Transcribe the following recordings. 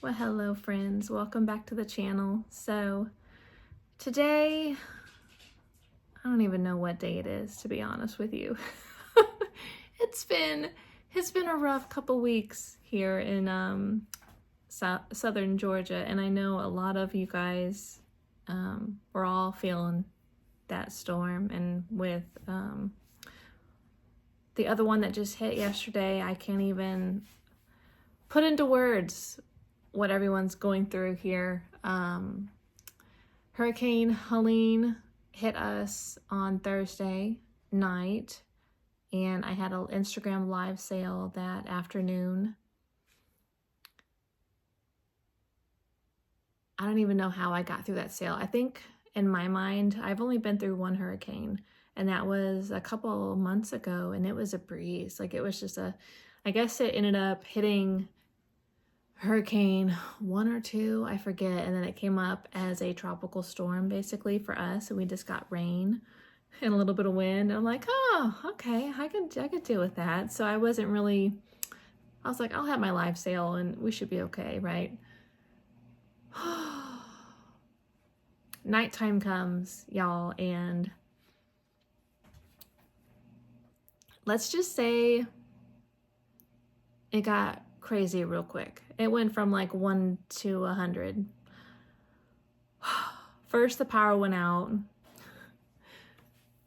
Well, hello friends, welcome back to the channel. So today, I don't even know what day it is, to be honest with you. it's been a rough couple weeks here in southern Georgia, and I know a lot of you guys we're all feeling that storm, and with the other one that just hit yesterday, I can't even put into words what everyone's going through here. Hurricane Helene hit us on Thursday night, and I had an Instagram live sale that afternoon. I don't even know how I got through that sale. I think in my mind, I've only been through one hurricane, and that was a couple months ago, and it was a breeze. Like, it was just I guess it ended up hitting Hurricane 1 or 2, I forget, and then it came up as a tropical storm basically for us, and we just got rain and a little bit of wind. And I'm like, oh, okay, I could deal with that. So I was like, I'll have my live sale and we should be okay, right? Nighttime comes, y'all, and let's just say it got crazy real quick. It went from like 1 to 100. First, the power went out.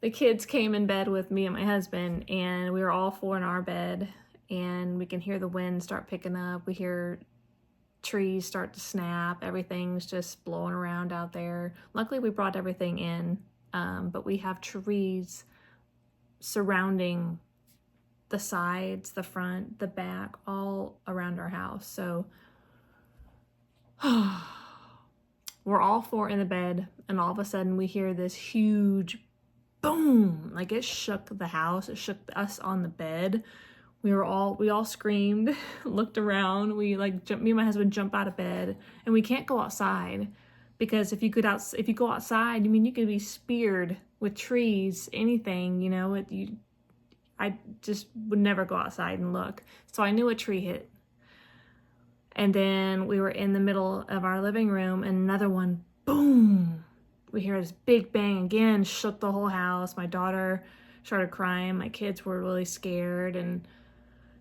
The kids came in bed with me and my husband, and we were all four in our bed, and we can hear the wind start picking up. We hear trees start to snap. Everything's just blowing around out there. Luckily, we brought everything in, but we have trees surrounding the sides, the front, the back, all around our house. So we're all four in the bed, and all of a sudden we hear this huge boom. Like, it shook the house. It shook us on the bed. We all screamed, looked around. Me and my husband jump out of bed, and we can't go outside because if you go outside, I mean, you could be speared with trees, anything, you know. I just would never go outside and look. So I knew a tree hit. And then we were in the middle of our living room, and another one, boom. We hear this big bang again, shook the whole house. My daughter started crying. My kids were really scared. And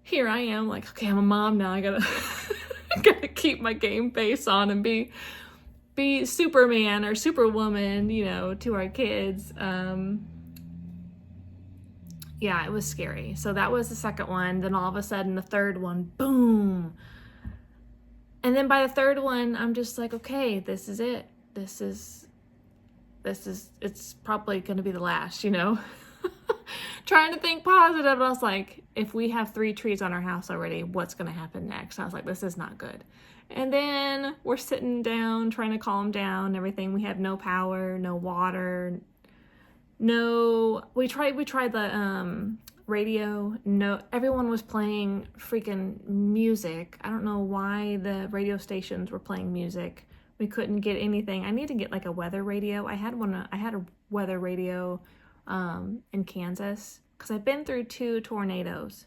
here I am, like, okay, I'm a mom now. I gotta keep my game face on and be Superman or Superwoman, you know, to our kids. Yeah, it was scary. So that was the second one. Then all of a sudden, the third one, boom. And then by the third one, I'm just like, okay, this is it. It's probably going to be the last, you know. Trying to think positive. I was like, if we have 3 trees on our house already, what's going to happen next? I was like, this is not good. And then we're sitting down, trying to calm down and everything. We have no power, no water, we tried the radio. No, everyone was playing freaking music. I don't know why the radio stations were playing music. We couldn't get anything. I need to get like a weather radio. I had a weather radio in Kansas, because I've been through 2 tornadoes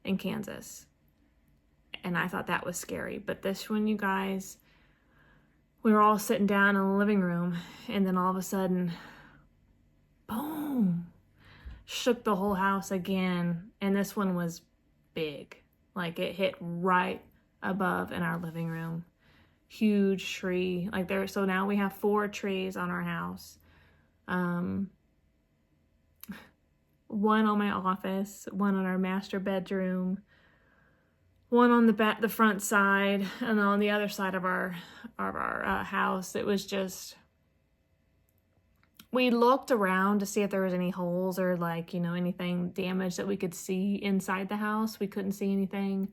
in Kansas, and I thought that was scary. But this one, you guys, we were all sitting down in the living room, and then all of a sudden, boom, shook the whole house again. And this one was big. Like, it hit right above in our living room. Huge tree. So now we have 4 trees on our house. One on my office, one on our master bedroom, one on the front side, and then on the other side of our house. It was just, we looked around to see if there was any holes or, like, you know, anything damaged that we could see inside the house. We couldn't see anything.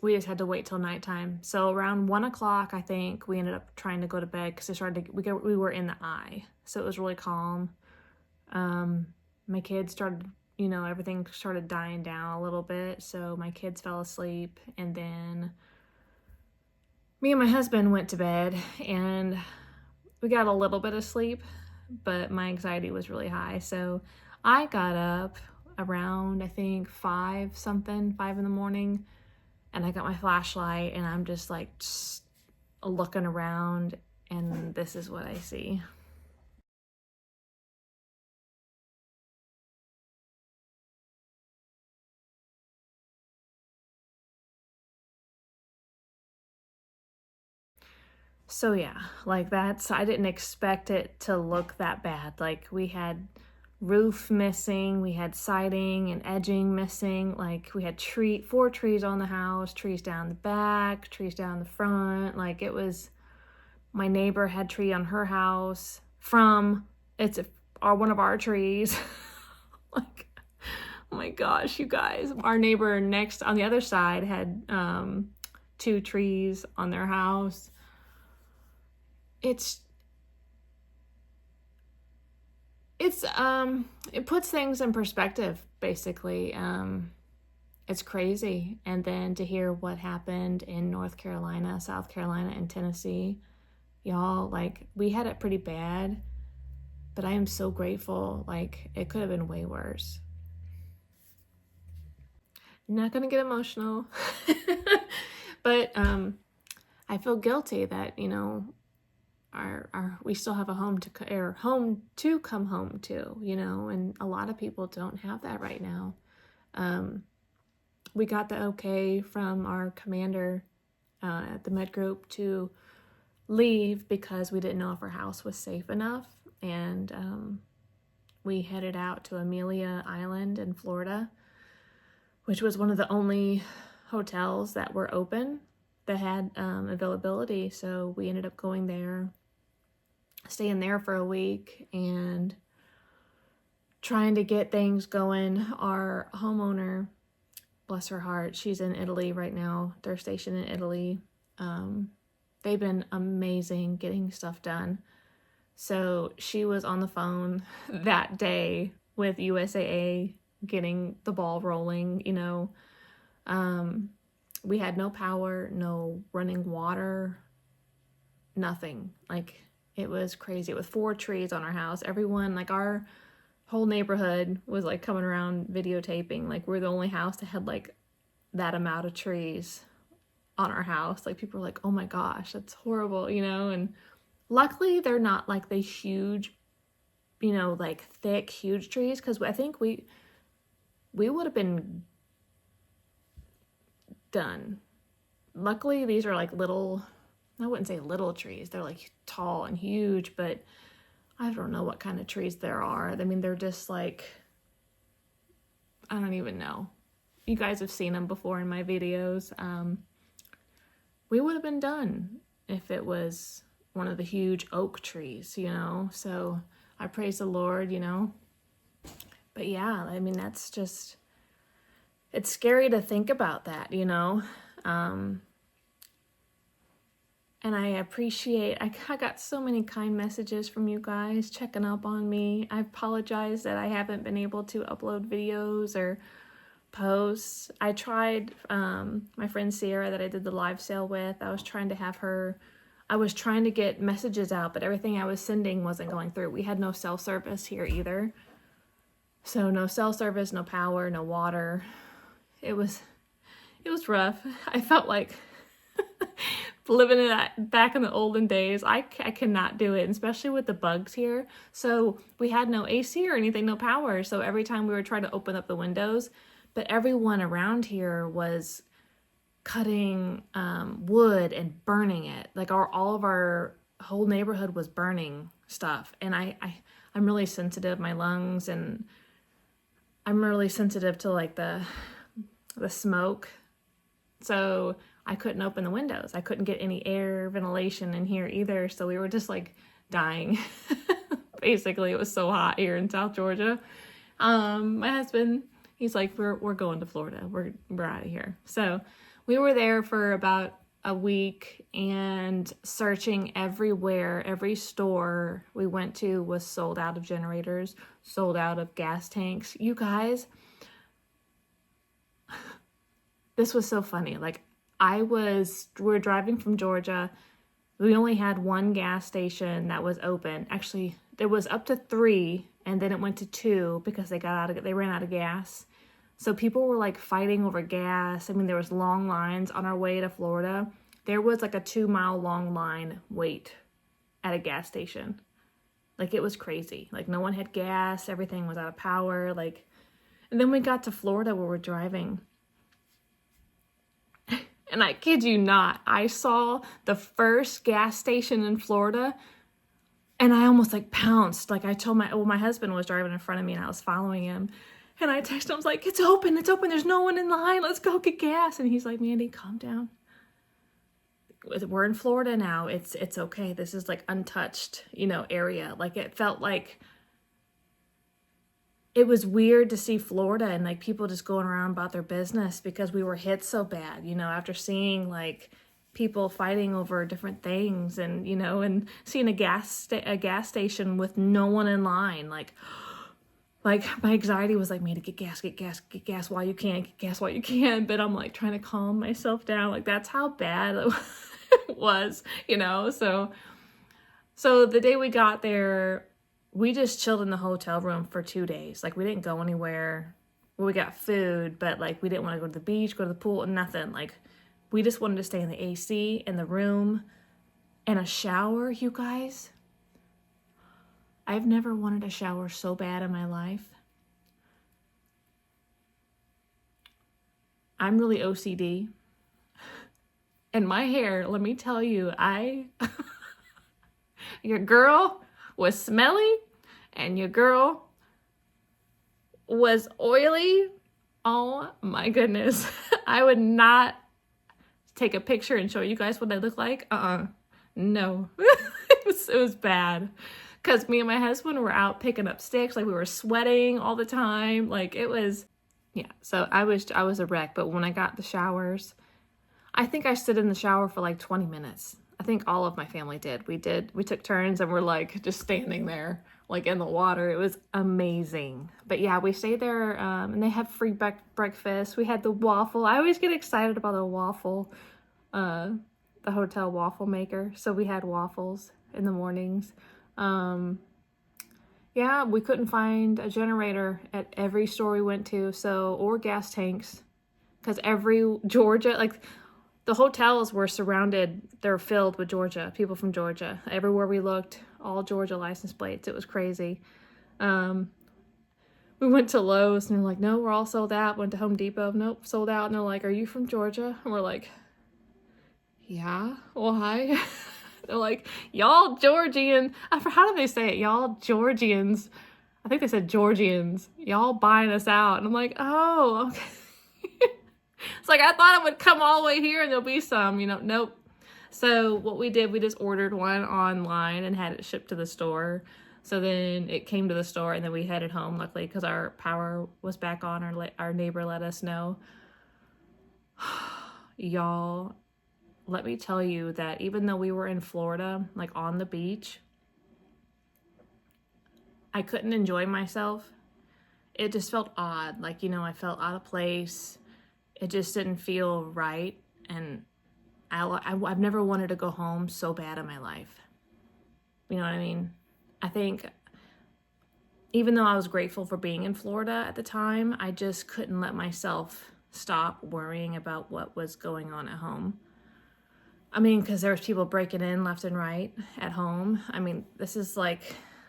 We just had to wait till nighttime. So around 1 o'clock, I think, we ended up trying to go to bed because we were in the eye. So it was really calm. My kids started, you know, everything started dying down a little bit. So my kids fell asleep, and then me and my husband went to bed, and we got a little bit of sleep, but my anxiety was really high. So I got up around, I think, 5 in the morning, And I got my flashlight and I'm just like looking around, and this is what I see. So yeah, like I didn't expect it to look that bad. Like we had roof missing, we had siding and edging missing, like we had 4 trees on the house, trees down the back, trees down the front. Like it was, my neighbor had tree on her house it's one of our trees. Like, oh my gosh, you guys. Our neighbor next on the other side had 2 trees on their house. It's it puts things in perspective, basically. It's crazy. And then to hear what happened in North Carolina, South Carolina, and Tennessee, y'all, like we had it pretty bad, but I am so grateful. Like it could have been way worse. Not gonna get emotional. But I feel guilty that, you know, we still have a home to come home to, you know, and a lot of people don't have that right now. We got the okay from our commander at the med group to leave because we didn't know if our house was safe enough, and we headed out to Amelia Island in Florida, which was one of the only hotels that were open that had availability. So we ended up going there, staying there for a week, and trying to get things going. Our homeowner, bless her heart, she's in Italy right now. They're stationed in Italy. They've been amazing getting stuff done. So she was on the phone that day with USAA, getting the ball rolling, you know. We had no power, no running water, nothing. Like it was crazy. With 4 trees on our house, everyone, like our whole neighborhood was like coming around videotaping. Like we're the only house that had like that amount of trees on our house. Like people were like, oh my gosh, that's horrible, you know. And luckily they're not like the huge, you know, like thick, huge trees, because I think we would have been done. Luckily these are like little, I wouldn't say little trees, they're like tall and huge, but I don't know what kind of trees there are. I mean, they're just like, I don't even know. You guys have seen them before in my videos. We would have been done if it was one of the huge oak trees, you know? So I praise the Lord, you know? But yeah, I mean, that's just, it's scary to think about that, you know? And I appreciate, I got so many kind messages from you guys checking up on me. I apologize that I haven't been able to upload videos or posts. I tried, my friend Sierra that I did the live sale with, I was trying to get messages out, but everything I was sending wasn't going through. We had no cell service here either. So no cell service, no power, no water. It was rough. I felt like living in back in the olden days. I cannot do it, especially with the bugs here. So we had no AC or anything, no power. So every time we were trying to open up the windows, but everyone around here was cutting wood and burning it. Like all of our whole neighborhood was burning stuff. And I'm really sensitive, my lungs, and I'm really sensitive to like the smoke. So I couldn't open the windows. I couldn't get any air ventilation in here either. So we were just like dying. Basically, it was so hot here in South Georgia. My husband, he's like, we're going to Florida. We're out of here. So we were there for about a week and searching everywhere. Every store we went to was sold out of generators, sold out of gas tanks. You guys, this was so funny. Like we're driving from Georgia. We only had one gas station that was open. Actually, there was up to 3, and then it went to 2 because they ran out of gas. So people were like fighting over gas. I mean, there was long lines on our way to Florida. There was like a 2-mile long line wait at a gas station. Like, it was crazy. Like, no one had gas. Everything was out of power. Like, and then we got to Florida where we're driving. And I kid you not, I saw the first gas station in Florida and I almost like pounced. Like, I told my husband was driving in front of me and I was following him. And I texted him, I was like, it's open. There's no one in line. Let's go get gas. And he's like, Mandy, calm down. We're in Florida now. It's okay. This is like untouched, area. Like, it felt like it was weird to see Florida and like people just going around about their business because we were hit so bad, after seeing like people fighting over different things and, and seeing a gas station with no one in line. Like my anxiety was like, man, get gas while you can, get gas while you can. But I'm like trying to calm myself down. Like, that's how bad it was, So the day we got there, we just chilled in the hotel room for 2 days. Like, we didn't go anywhere. Well, we got food, but like, we didn't want to go to the beach, go to the pool, nothing. Like, we just wanted to stay in the AC, in the room, and a shower, you guys. I've never wanted a shower so bad in my life. I'm really OCD. And my hair, let me tell you, your girl was smelly and your girl was oily. Oh my goodness. I would not take a picture and show you guys what I look like. No. It was bad. Because me and my husband were out picking up sticks. Like, we were sweating all the time. Like, it was, yeah. So I was a wreck. But when I got the showers, I think I stood in the shower for like 20 minutes. I think all of my family did. We took turns and we're like just standing there, like in the water. It was amazing. But yeah, we stayed there and they had free breakfast. We had the waffle. I always get excited about the waffle, the hotel waffle maker. So we had waffles in the mornings. Yeah, we couldn't find a generator at every store we went to, or gas tanks, because Georgia, like, the hotels were surrounded, they're filled with people from Georgia. Everywhere we looked, all Georgia license plates. It was crazy. We went to Lowe's and they're like, no, we're all sold out. Went to Home Depot, nope, sold out. And they're like, are you from Georgia? And we're like, yeah, why? They're like, y'all Georgian. How do they say it? Y'all Georgians. I think they said Georgians. Y'all buying us out. And I'm like, oh, okay. It's like, I thought it would come all the way here and there'll be some, nope. So what we did, we just ordered one online and had it shipped to the store. So then it came to the store and then we headed home, luckily, because our power was back on. Our neighbor let us know. Y'all, let me tell you that even though we were in Florida, like on the beach, I couldn't enjoy myself. It just felt odd. Like, I felt out of place. It just didn't feel right. And I've never wanted to go home so bad in my life. You know what I mean? I think even though I was grateful for being in Florida at the time, I just couldn't let myself stop worrying about what was going on at home. I mean, because there was people breaking in left and right at home. I mean, this is like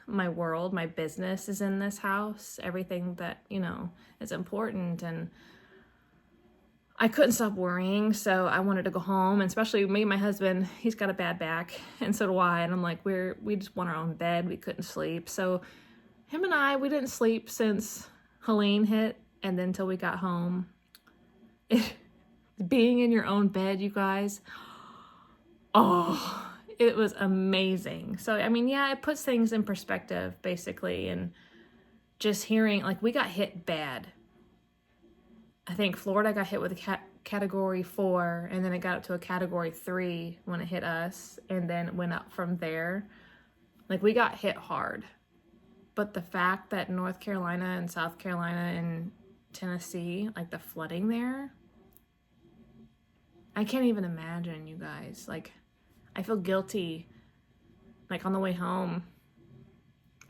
my world. My business is in this house. Everything that, is important. And I couldn't stop worrying, so I wanted to go home, and especially me and my husband, he's got a bad back, and so do I, and I'm like, we just want our own bed. We couldn't sleep, so him and we didn't sleep since Helene hit, and then until we got home. Being in your own bed, you guys, oh, it was amazing. So, I mean, yeah, it puts things in perspective, basically, and just hearing, like, we got hit bad. I think Florida got hit with a category 4, and then it got up to a category 3 when it hit us, and then it went up from there. Like, we got hit hard. But the fact that North Carolina and South Carolina and Tennessee, like the flooding there, I can't even imagine, you guys. Like, I feel guilty. Like, on the way home,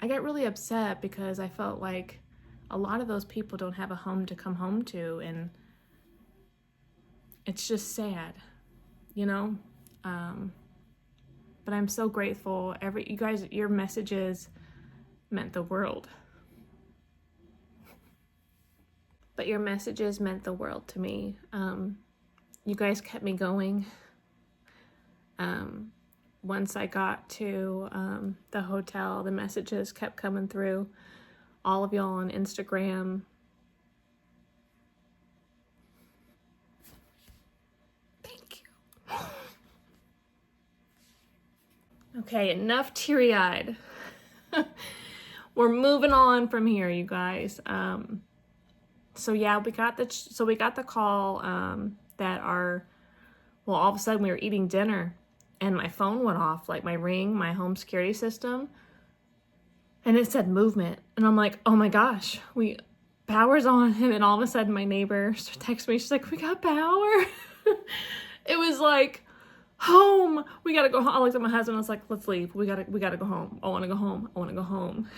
I got really upset because I felt like a lot of those people don't have a home to come home to, and it's just sad, you know? But I'm so grateful. You guys, your messages meant the world. But your messages meant the world to me. You guys kept me going. Once I got to the hotel, the messages kept coming through. All of y'all on Instagram. Thank you. Okay, enough teary-eyed. We're moving on from here, you guys. So yeah, we got the call that all of a sudden we were eating dinner and my phone went off, like my Ring, my home security system, and it said movement, and I'm like, oh my gosh, power's on. And then all of a sudden my neighbor texts me, she's like, we got power. It was like, home, we gotta go home. I looked at my husband, I was like, let's leave, we gotta go home. I want to go home.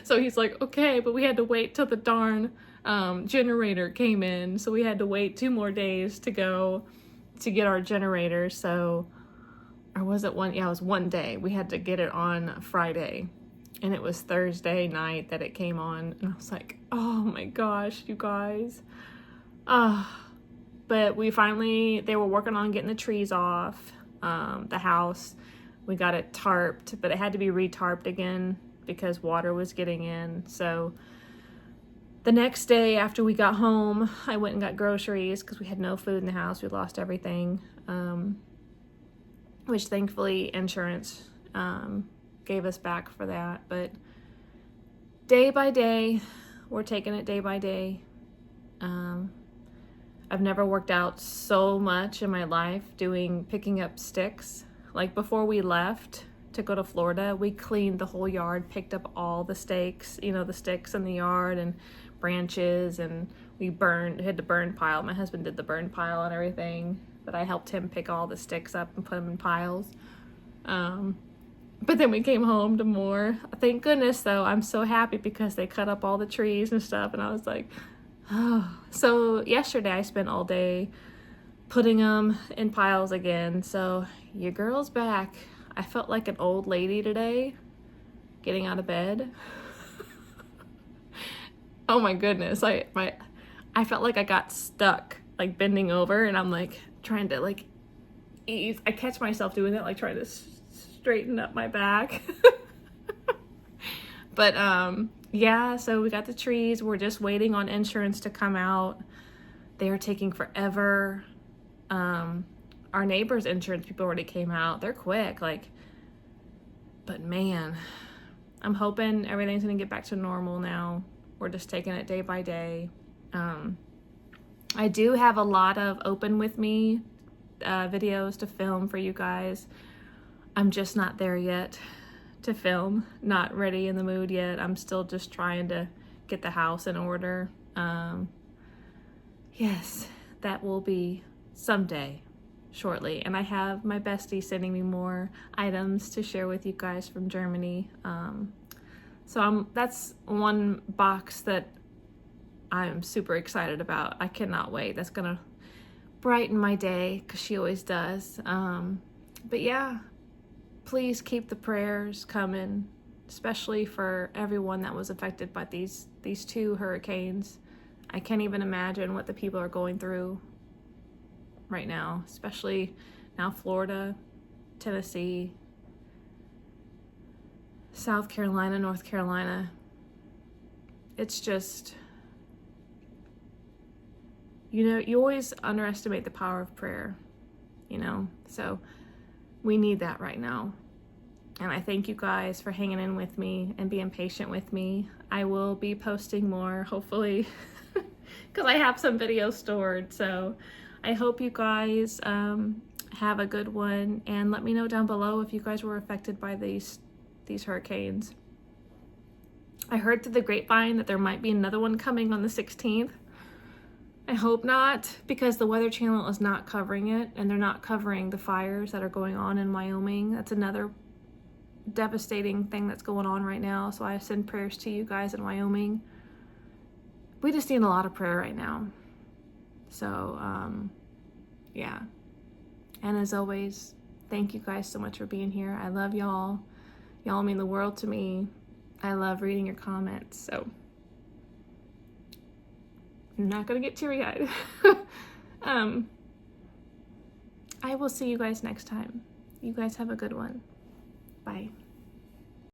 So he's like, okay, but we had to wait till the darn generator came in, so we had to wait 2 more days to go to get our generator. So, or was it one? Yeah, it was 1 day. We had to get it on Friday, and it was Thursday night that it came on, and I was like, oh my gosh, you guys. But they were working on getting the trees off the house. We got it tarped, but it had to be re-tarped again because water was getting in. So the next day after we got home, I went and got groceries because we had no food in the house. We lost everything, which thankfully insurance gave us back for that. But day by day, we're taking it day by day. I've never worked out so much in my life picking up sticks. Like before we left to go to Florida, we cleaned the whole yard, picked up all the stakes, the sticks in the yard and branches, and we had the burn pile. My husband did the burn pile and everything, but I helped him pick all the sticks up and put them in piles. But then we came home to more. Thank goodness, though. I'm so happy because they cut up all the trees and stuff, and I was like, oh. So yesterday I spent all day putting them in piles again. So your girl's back. I felt like an old lady today getting out of bed. Oh my goodness. I felt like I got stuck, like bending over, and I'm like trying to like ease. I catch myself doing that, like trying to straighten up my back. But yeah, so we got the trees. We're just waiting on insurance to come out. They are taking forever. Our neighbor's insurance people already came out. They're quick, but man, I'm hoping everything's gonna get back to normal now. We're just taking it day by day. I do have a lot of open with me videos to film for you guys. I'm just not there yet to film, not ready in the mood yet. I'm still just trying to get the house in order. Yes, that will be someday, shortly. And I have my bestie sending me more items to share with you guys from Germany. So that's one box that I'm super excited about. I cannot wait. That's gonna brighten my day because she always does. But yeah, please keep the prayers coming, especially for everyone that was affected by these 2 hurricanes. I can't even imagine what the people are going through right now, especially now Florida, Tennessee, South Carolina, North Carolina. It's just, you always underestimate the power of prayer, so we need that right now. And I thank you guys for hanging in with me and being patient with me. I will be posting more, hopefully, because I have some videos stored. So I hope you guys have a good one, and let me know down below if you guys were affected by these hurricanes. I heard through the grapevine that there might be another one coming on the 16th. I hope not, because the Weather Channel is not covering it, and they're not covering the fires that are going on in Wyoming. That's another devastating thing that's going on right now. So I send prayers to you guys in Wyoming. we just need a lot of prayer right now. So, yeah. And as always, thank you guys so much for being here. I love y'all. Y'all mean the world to me. I love reading your comments. So, I'm not going to get teary-eyed. I will see you guys next time. You guys have a good one. Bye.